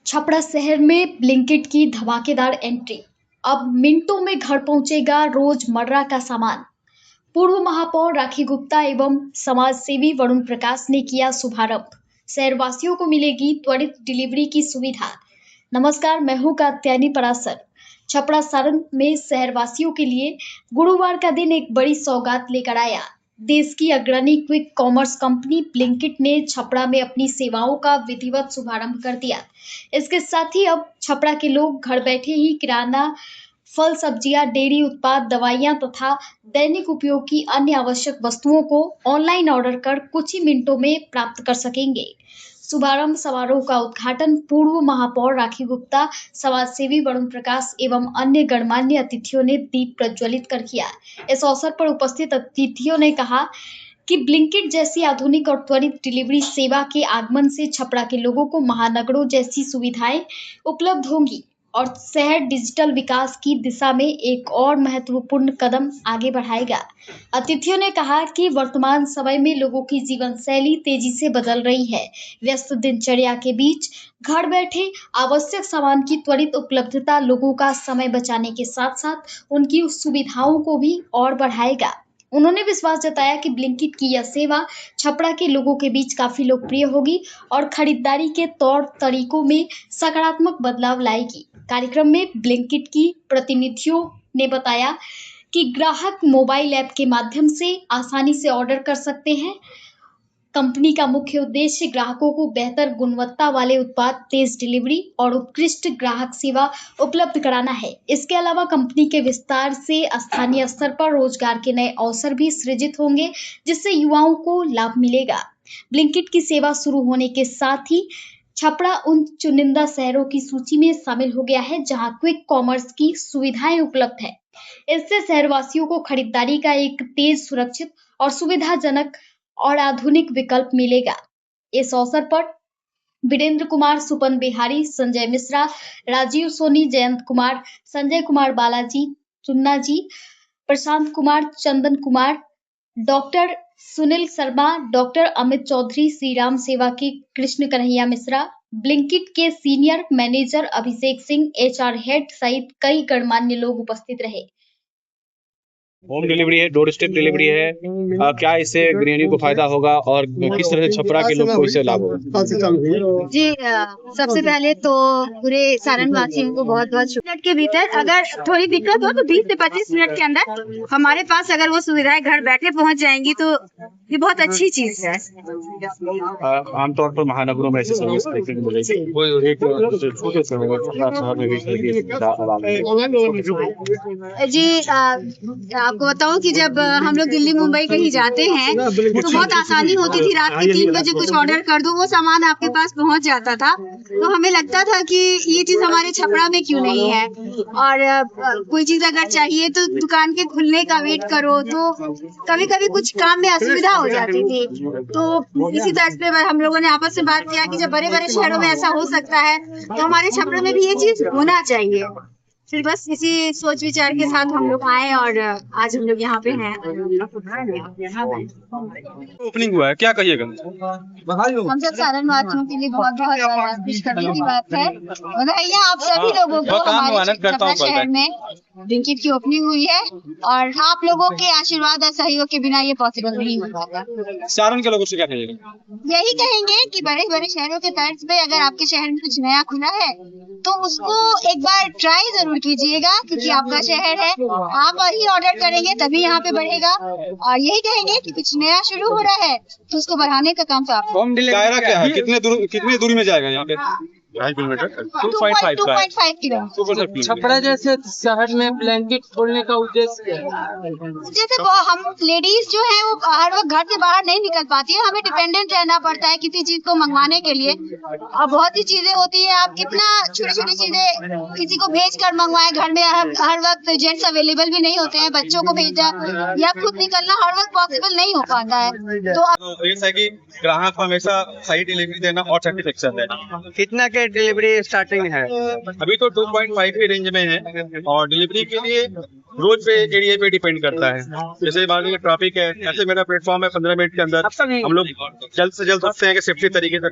छपरा शहर में ब्लिंकिट की धमाकेदार एंट्री। अब मिनटों में घर पहुंचेगा रोजमर्रा का सामान। पूर्व महापौर राखी गुप्ता एवं समाज सेवी वरुण प्रकाश ने किया शुभारंभ। शहरवासियों को मिलेगी त्वरित डिलीवरी की सुविधा। नमस्कार, मैं हूं कात्यायनी परासर। छपरा सारण में शहरवासियों के लिए गुरुवार का दिन एक बड़ी सौगात लेकर आया। देश की अग्रणी क्विक कॉमर्स कंपनी ब्लिंकिट ने छपरा में अपनी सेवाओं का विधिवत शुभारंभ कर दिया। इसके साथ ही अब छपरा के लोग घर बैठे ही किराना, फल सब्जियां, डेयरी उत्पाद, दवाइयां तथा दैनिक उपयोग की अन्य आवश्यक वस्तुओं को ऑनलाइन ऑर्डर कर कुछ ही मिनटों में प्राप्त कर सकेंगे। शुभारंभ समारोह का उद्घाटन पूर्व महापौर राखी गुप्ता, समाजसेवी वरुण प्रकाश एवं अन्य गणमान्य अतिथियों ने दीप प्रज्वलित कर किया। इस अवसर पर उपस्थित अतिथियों ने कहा कि ब्लिंकिट जैसी आधुनिक और त्वरित डिलीवरी सेवा के आगमन से छपरा के लोगों को महानगरों जैसी सुविधाएं उपलब्ध होंगी और शहर डिजिटल विकास की दिशा में एक और महत्वपूर्ण कदम आगे बढ़ाएगा। अतिथियों ने कहा कि वर्तमान समय में लोगों की जीवन शैली तेजी से बदल रही है। व्यस्त दिनचर्या के बीच घर बैठे आवश्यक सामान की त्वरित उपलब्धता लोगों का समय बचाने के साथ साथ उनकी सुविधाओं को भी और बढ़ाएगा। उन्होंने विश्वास जताया कि ब्लिंकिट की यह सेवा छपरा के लोगों के बीच काफी लोकप्रिय होगी और खरीदारी के तौर तरीकों में सकारात्मक बदलाव लाएगी। कार्यक्रम में ब्लिंकिट की प्रतिनिधियों ने बताया कि ग्राहक मोबाइल ऐप के माध्यम से आसानी से ऑर्डर कर सकते हैं। कंपनी का मुख्य उद्देश्य ग्राहकों को बेहतर गुणवत्ता वाले उत्पाद, तेज डिलीवरी और उत्कृष्ट ग्राहक सेवा उपलब्ध कराना है। इसके अलावा कंपनी के विस्तार से स्थानीय स्तर पर रोजगार के नए अवसर भी सृजित होंगे, जिससे युवाओं को लाभ मिलेगा। ब्लिंकिट की सेवा शुरू होने के साथ ही छपरा उन चुनिंदा शहरों की सूची में शामिल हो गया है जहां क्विक कॉमर्स की सुविधाएं उपलब्ध है। इससे शहरवासियों को खरीदारी का एक तेज, सुरक्षित और सुविधाजनक और आधुनिक विकल्प मिलेगा। इस अवसर पर वीरेंद्र कुमार, सुपन बिहारी, संजय मिश्रा, राजीव सोनी, जयंत कुमार, संजय कुमार, बालाजी चुन्ना जी, प्रशांत कुमार, चंदन कुमार, डॉक्टर सुनील शर्मा, डॉक्टर अमित चौधरी, श्री राम सेवा के कृष्ण कन्हैया मिश्रा, ब्लिंकिट के senior manager Abhishek Singh, HR head सहित कई गणमान्य लोग उपस्थित रहे। होम डिलीवरी है, डोर स्टेप डिलीवरी है। क्या इससे गृहिणी को फायदा होगा और किस तरह से छपरा के लोग को इससे लाभ होगा? जी, सबसे पहले तो पूरे सारण वासियों को बहुत बहुत मिनट के भीतर अगर थोड़ी दिक्कत हो तो 20 से 25 मिनट के अंदर हमारे पास अगर वो सुविधाएं घर बैठे पहुंच जाएंगी तो ये बहुत अच्छी चीज है। आमतौर पर महानगरों में ऐसी सर्विस देखने को मिलेगी, एक छोटे शहर में भी जी, आपको बताऊं कि जब हम लोग दिल्ली मुंबई कहीं जाते हैं तो बहुत आसानी होती थी, रात के 3 बजे कुछ ऑर्डर कर दो, वो सामान आपके पास पहुंच जाता था। तो हमें लगता था कि ये चीज हमारे छपरा में क्यों नहीं है, और कोई चीज अगर चाहिए तो दुकान के खुलने का वेट करो, तो कभी कभी कुछ काम में असुविधा हो जाती थी। तो इसी तरह पे हम लोगों ने आपस में बात किया कि जब बड़े बड़े शहरों में ऐसा हो सकता है तो हमारे छपरा में भी ये चीज होना चाहिए। फिर बस इसी सोच विचार के साथ हम लोग आए और आज हम लोग यहाँ पे हैं। ओपनिंग हुआ है, क्या कहिएगा? हम सब सारण वासियों के लिए बहुत बहुत खुश करने की बात है। भैया, आप सभी लोगों को हमारे छपरा शहर में ब्लिंकिट की ओपनिंग हुई है और आप लोगों के आशीर्वाद और सहयोग के बिना ये पॉसिबल नहीं हो पाता। सारण के लोगों से क्या कहिएगा? यही कहेंगे कि बड़े बड़े शहरों के तर्ज पे अगर आपके शहर में कुछ नया खुला है तो उसको एक बार ट्राई जरूर कीजिएगा, क्योंकि आपका शहर है, आप ही ऑर्डर करेंगे तभी यहाँ पे बढ़ेगा। और यही कहेंगे कि कुछ नया शुरू हो रहा है तो उसको बढ़ाने का काम तो आप। दायरा क्या है, कितने दूरी में जाएगा यहाँ पे? 2.5 किलोमीटर, 2.5 किलोमीटर। छपरा जैसे शहर में ब्लैंकेट खोलने का उद्देश्य जैसे हम लेडीज जो है वो हर वक्त घर से बाहर नहीं निकल पाती है, हमें डिपेंडेंट रहना पड़ता है किसी चीज को मंगवाने के लिए। और बहुत ही चीजें होती है, आप कितना छोटी छोटी चीजें किसी को भेज कर मंगवाए, घर में हर वक्त जेंट्स अवेलेबल भी नहीं होते हैं, बच्चों को भेजा या खुद निकलना हर वक्त पॉसिबल नहीं हो पाता है। तो ये है कि ग्राहक को हमेशा सही डिलीवरी देना और सेटिस्फेक्शन देना। कितना के डिलीवरी स्टार्टिंग है? अभी तो 2.5 के रेंज में है और डिलीवरी के लिए रोज पे एरिया पे डिपेंड करता है। जैसे मान लीजिए ट्रैफिक है, ऐसे मेरा प्लेटफॉर्म है 15 मिनट के अंदर हम लोग जल्द से जल्द सोचते हैं कि सेफ्टी तरीके से